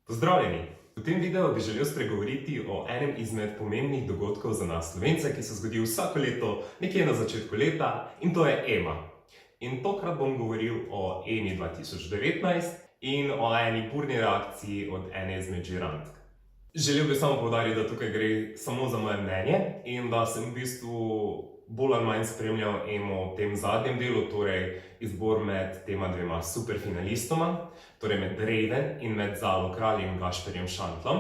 Pozdravljeni! V tem videu bi želel spregovoriti o enem izmed pomembnih dogodkov za nas Slovence, ki se zgodi vsako leto, nekje na začetku leta, in to je EMA. In tokrat bom govoril o EMI 2019 in o eni burni reakciji od ene izmed žirantk. Želel bi samo poudariti, da tukaj gre samo za moje mnenje in da sem v bistvu bolj ali manj spremljal EMO v tem zadnjem delu, torej izbor med tema dvema superfinalistoma, torej med Raven in med Zalo Kralj in Gašperjem Šantlom.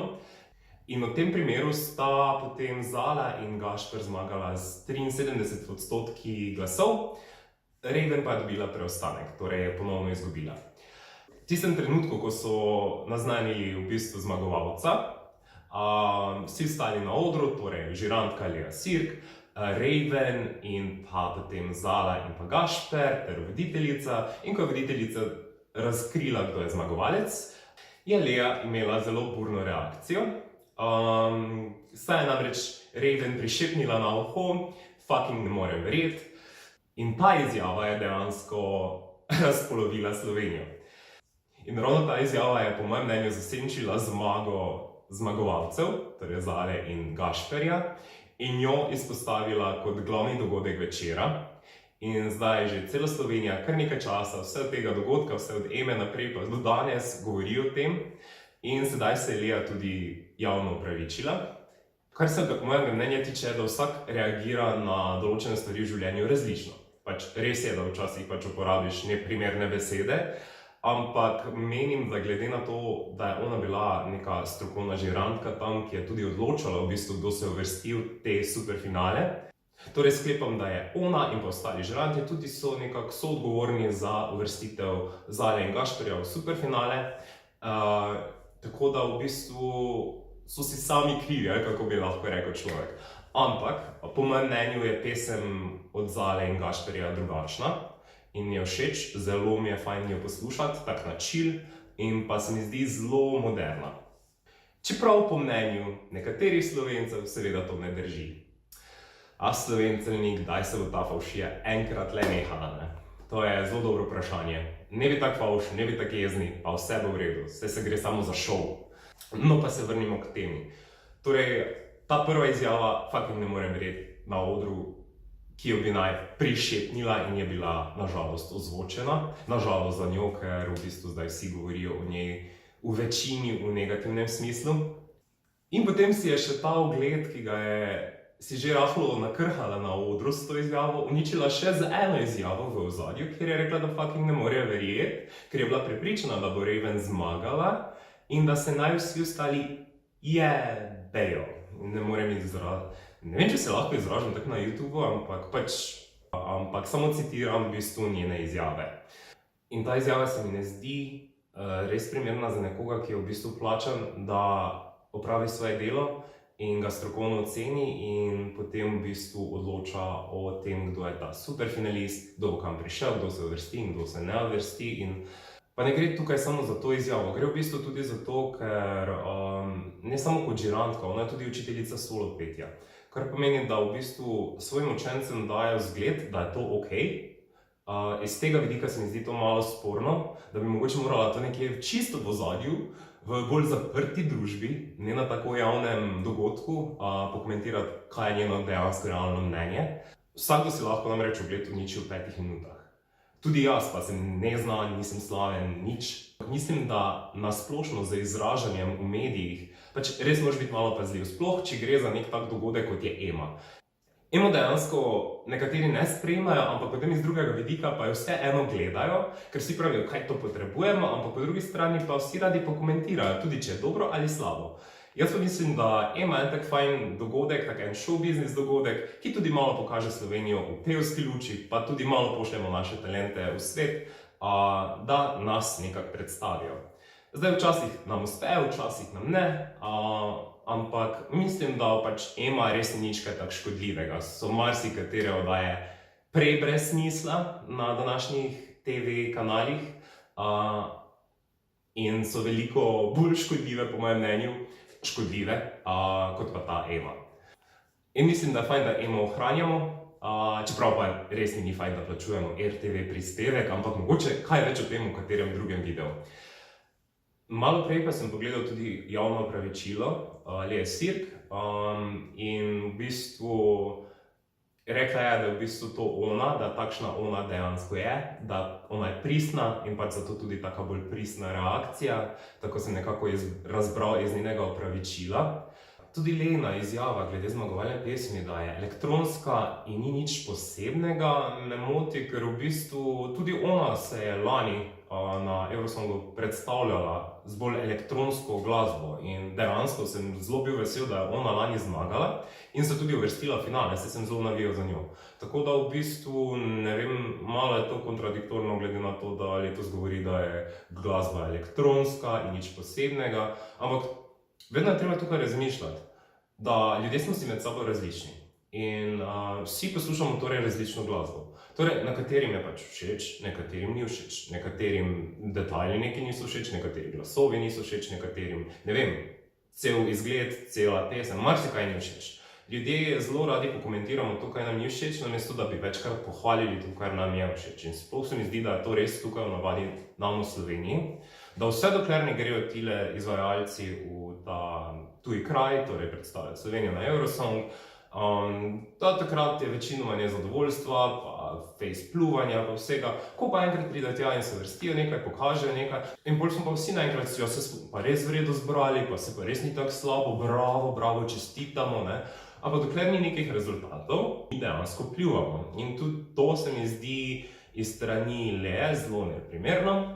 In v tem primeru sta potem Zala in Gašper zmagala z 73% glasov, Raven pa je dobila preostanek, torej je ponovno izgubila. V tistem trenutku, ko so naznanili v bistvu zmagovalca, vsi stali na odru, torej žirantka Lea Sirk, Raven in pa potem Zala in pa Gašper ter voditeljica. In ko je voditeljica razkrila, kdo je zmagovalec, je Lea imela zelo burno reakcijo. Saj je namreč Raven prišepnila na uho, fucking ne morem verjeti. In ta izjava je dejansko razpolovila Slovenijo. In ravno ta izjava je po mojem mnenju zasenčila zmagovalcev, torej Zale in Gašperja, in jo izpostavila kot glavni dogodek večera. In zdaj je že cela Slovenija kar nekaj časa, vse od tega dogodka, vse od EME naprej pa do danes govori o tem. In sedaj se je Lea tudi javno opravičila. Kar se mojega mnenja tiče, da vsak reagira na določene stvari v življenju različno. Res je, da včasih uporabiš neprimerne besede, ampak menim, da glede na to, da je ona bila neka strokovna žirantka tam, ki je tudi odločala v bistvu, kdo se je uvrstil v te superfinale, torej sklepam, da je ona in pa ostali žiranti tudi so nekako soodgovorni za uvrstitev Zale in Gašperja v superfinale, tako da v bistvu so si sami krivi, kako bi lahko rekel človek. Ampak, po mojem mnenju je pesem od Zale in Gašperja drugačna in mi je všeč, zelo mi je fajn jo poslušati, tak na chill, in pa se mi zdi zelo moderna. Čeprav po mnenju nekaterih Slovencev seveda to ne drži. A Slovenceljni, kdaj se bo ta favšija enkrat le nehala, ne? To je zelo dobro vprašanje. Ne bi tak favš, ne bi tak jezni, pa vse bo v redu, vse se gre samo za šov. No pa se vrnimo k temi. Torej, ta prva izjava, fucking ne morem verjeti, na odru, ki jo bi naj prišepnila in je bila nažalost ozvočena. Nažalost za njo, ker v bistvu zdaj vsi govorijo o njej v večini v negativnem smislu. In potem si je še ta ugled, ki ga je si že rahlo nakrhala na odru s to izjavo, uničila še z eno izjavo v ozadju, kjer je rekla, da fucking ne more verjeti, ker je bila prepričana, da bo Raven zmagala in da se naj vsi ostali jebejo. Ne morem izraziti. Ne vem, če se lahko izražam tako na YouTubeu, ampak samo citiram v bistvu njene izjave. In ta izjava se mi ne zdi res primerna za nekoga, ki je v bistvu plačan, da opravi svoje delo in ga strokovno oceni in potem v bistvu odloča o tem, kdo je ta superfinalist, kdo bo kam prišel, kdo se uvrsti in kdo se ne uvrsti. Pa ne gre tukaj samo za to izjavo, gre v bistvu tudi za to, ker ne samo kot žirantka, ona je tudi učiteljica solo petja. Kar pomeni, da v bistvu svojim učencem dajo zgled, da je to okej. Iz tega vidika se mi zdi to malo sporno, da bi mogoče morala to nekje čisto v ozadju, v bolj zaprti družbi, ne na tako javnem dogodku, pokomentirati, kaj je njeno dejansko realno mnenje. Vsakdo si lahko namreč ogled uniči v 5 minutah. Tudi jaz pa sem neznan, nisem slaven, nič. Mislim, da nasplošno z izražanjem v medijih res moraš biti malo pazljiv, sploh če gre za nek tak dogodek, kot je EMA. EMO dejansko nekateri ne sprejemajo, ampak potem iz drugega vidika pa jo vse eno gledajo, ker vsi pravijo, kaj to potrebujemo, ampak po drugi strani pa vsi radi pokomentirajo, tudi če je dobro ali slabo. Jaz pa mislim, da EMA je tak fajn dogodek, tak en show business dogodek, ki tudi malo pokaže Slovenijo v pevski luči, pa tudi malo pošljemo naše talente v svet, da nas nekako predstavijo. Zdaj včasih nam uspe, včasih nam ne, ampak mislim, da EMA res ni nič kaj tak škodljivega. So marsikatere oddaje prej brez smisla na današnjih TV kanalih in so veliko bolj škodljive, po mojem mnenju, kot pa ta EMA. In mislim, da je fajn, da EMA ohranjamo, čeprav pa res ni fajn, da plačujemo RTV prispevek, ampak mogoče kaj več o tem v katerem drugem videu. Malo prej pa sem pogledal tudi javno opravičilo Lee Sirk in v bistvu rekla je, da je v bistvu to ona, da takšna ona dejansko je, da ona je pristna in pač zato tudi taka bolj pristna reakcija, tako sem nekako razbral iz njenega opravičila. Tudi Lena izjava glede zmagovalne pesmi, da je elektronska in ni nič posebnega, me moti, ker v bistvu tudi ona se je lani na Eurosongu predstavljala z bolj elektronsko glasbo in dejansko sem zelo bil vesel, da je ona lani zmagala in se tudi uvrstila v finale, saj sem zelo navijal za njo. Tako da v bistvu, ne vem, malo je to kontradiktorno glede na to, da letos govori, da je glasba elektronska in nič posebnega, ampak vedno je treba tukaj razmišljati, da ljudje smo si med sabo različni in vsi poslušamo torej različno glasbo. Torej, nekaterim je pač všeč, nekaterim ni všeč, nekaterim detajli neki niso všeč, nekateri glasovi niso všeč, nekaterim, ne vem, cel izgled, cela pesem, marsikaj ni všeč. Ljudje zelo radi pokomentiramo to, kaj nam ni všeč, namesto da bi večkrat pohvalili to, kar nam je všeč. In sploh se mi zdi, da je to res tukaj v navadi nam v Sloveniji, da vse dokler ne grejo tile izvajalci v ta tuji kraj, torej predstavljati Slovenijo na Eurosong, da takrat je večinoma nezadovoljstva, pa face pljuvanja, pa vsega. Ko pa enkrat pride tja in se vrstijo nekaj, pokažejo nekaj, in bolj smo pa vsi naenkrat se pa res v redu zbrali, pa se pa res ni tako slabo, bravo, bravo, čestitamo, ne. Ampak dokler ni nekih rezultatov, mi dejansko pljuvamo. In tudi to se mi zdi iz strani Lee zelo neprimerno.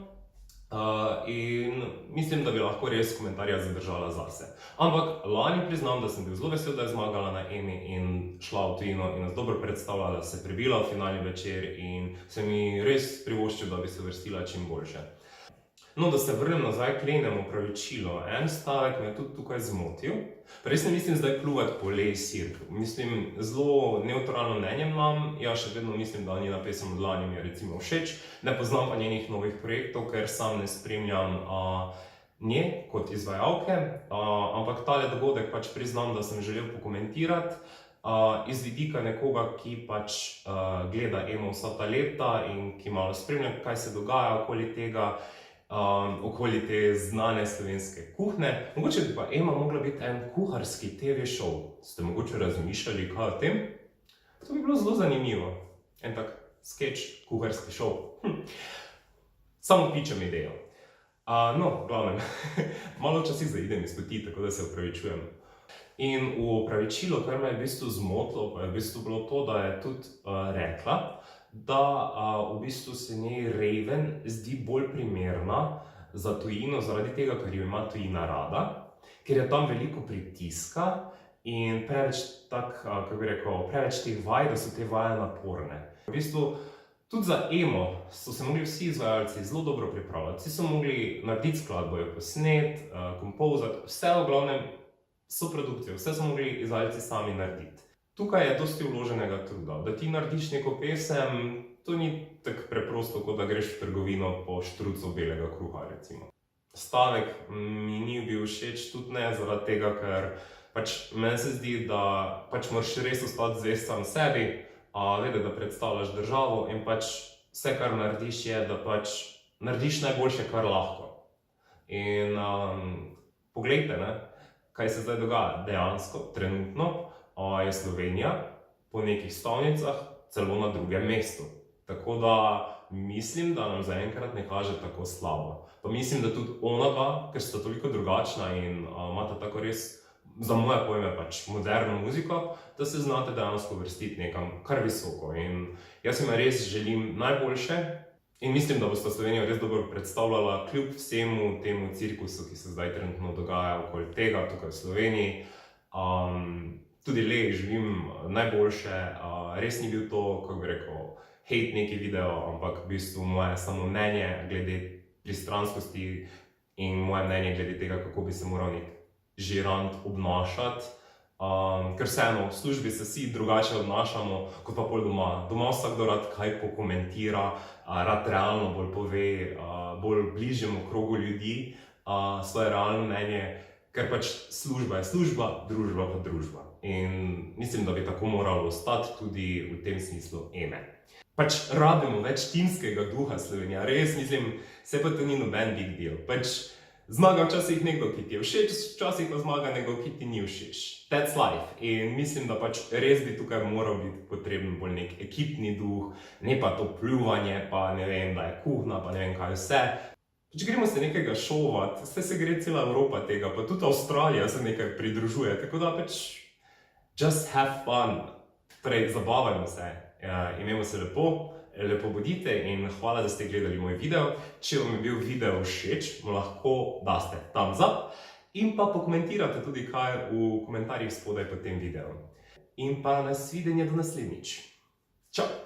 In mislim, da bi lahko res komentarja zadržala zase. Ampak lani priznam, da sem bil zelo vesel, da je zmagala na Emi in šla v tujino in nas dobro predstavljala, se prebila v finalni večer in se mi res privoščil, da bi se vrstila čim boljše. No, da se vrnem nazaj k Lenemu opravičilu. En stavek me je tudi tukaj zmotil. Res ne mislim zdaj pljuvati po Lee Sirk. Mislim, zelo neutralno mnenje imam. Ja, še vedno mislim, da njena pesem od lani mi je recimo všeč. Ne poznam pa njenih novih projektov, ker sam ne spremljam nje kot izvajalke. Ampak tale dogodek pač priznam, da sem želel pokomentirati iz vidika nekoga, ki pač gleda Emo vsa ta leta in ki malo spremlja, kaj se dogaja okoli tega, okoli te znane slovenske kuhne. Mogoče bi pa Ema mogla biti en kuharski TV show. Ste mogoče razmišljali kaj o tem? To bi bilo zelo zanimivo. En tak sketch, kuharski show. Samo pičem idejo. No, glavnem, malo časi zaidem iz poti, tako da se opravičujem. In v opravičilo, kar me je v bistvu zmotilo, pa je v bistvu bilo to, da je tudi rekla, da v bistvu se njej Raven zdi bolj primerna za tujino, zaradi tega, ker jo ima tujina rada, ker je tam veliko pritiska in preveč kako bi rekel, preveč teh vaj, da so te vaje naporne. V bistvu tudi za Emo so se mogli vsi izvajalci zelo dobro pripravljati, vsi so mogli narediti skladbo, jo posnet, kompozati, vse v glavnem so produkcije, vse so mogli izvajalci sami narediti. Tukaj je dosti vloženega truda, da ti narediš neko pesem, to ni tako preprosto, kot da greš v trgovino po štrucu belega kruha, recimo. Stavek mi ni bil všeč, tudi ne zaradi tega, ker pač meni se zdi, da pač moraš res ostati zvest sam sebi, vedeti, da predstavljaš državo in pač vse, kar narediš, je, da pač narediš najboljše, kar lahko. In poglejte, ne, kaj se zdaj dogaja dejansko, trenutno, je Slovenija po nekih stavnicah celo na drugem mestu. Tako da mislim, da nam zaenkrat ne kaže tako slabo. Pa mislim, da tudi ona dva, ker sta toliko drugačna in imata tako res, za moje pojme, pač moderno muziko, da se znate dejansko vrstiti nekam kar visoko. In jaz jim res želim najboljše in mislim, da bosta Slovenijo res dobro predstavljala kljub vsemu temu cirkusu, ki se zdaj trenutno dogaja okoli tega tukaj v Sloveniji. Tudi Lee želim najboljše, res ni bil to, kako bi rekel, hejt neki video, ampak v bistvu moje samo mnenje glede pristranskosti in moje mnenje glede tega, kako bi se moral nek žirant obnašati. Ker vseeno, v službi se vsi drugače obnašamo, kot pa pol doma. Doma vsakdo rad kaj pokomentira, rad realno bolj pove, bolj bližjemu krogu ljudi svoje realno mnenje, ker pač služba je služba, družba pa družba. In mislim, da bi tako moralo ostati tudi v tem smislu Eme. Pač rabimo več timskega duha Slovenija, res mislim, se pa to ni noben big deal. Pač Zmaga včasih nekdo, ki ti je všeč, včasih pa zmaga nekdo, ki ti ni všeč. That's life. In mislim, da pač res bi tukaj moral biti potreben bolj nek ekipni duh, ne pa to pljuvanje, pa ne vem, da je kuhna, pa ne vem kaj vse. Če gremo se nekega šovat, se gre cela Evropa tega, pa tudi Avstralija se nekaj pridružuje, tako da pač just have fun. Torej, zabavajmo se, imejmo se lepo bodite in hvala, da ste gledali moj video. Če vam je bil video všeč, mu lahko daste thumbs up in pa pokomentirate tudi kaj v komentarjih spodaj pod tem videom. In pa nasvidenje do naslednjič. Čau!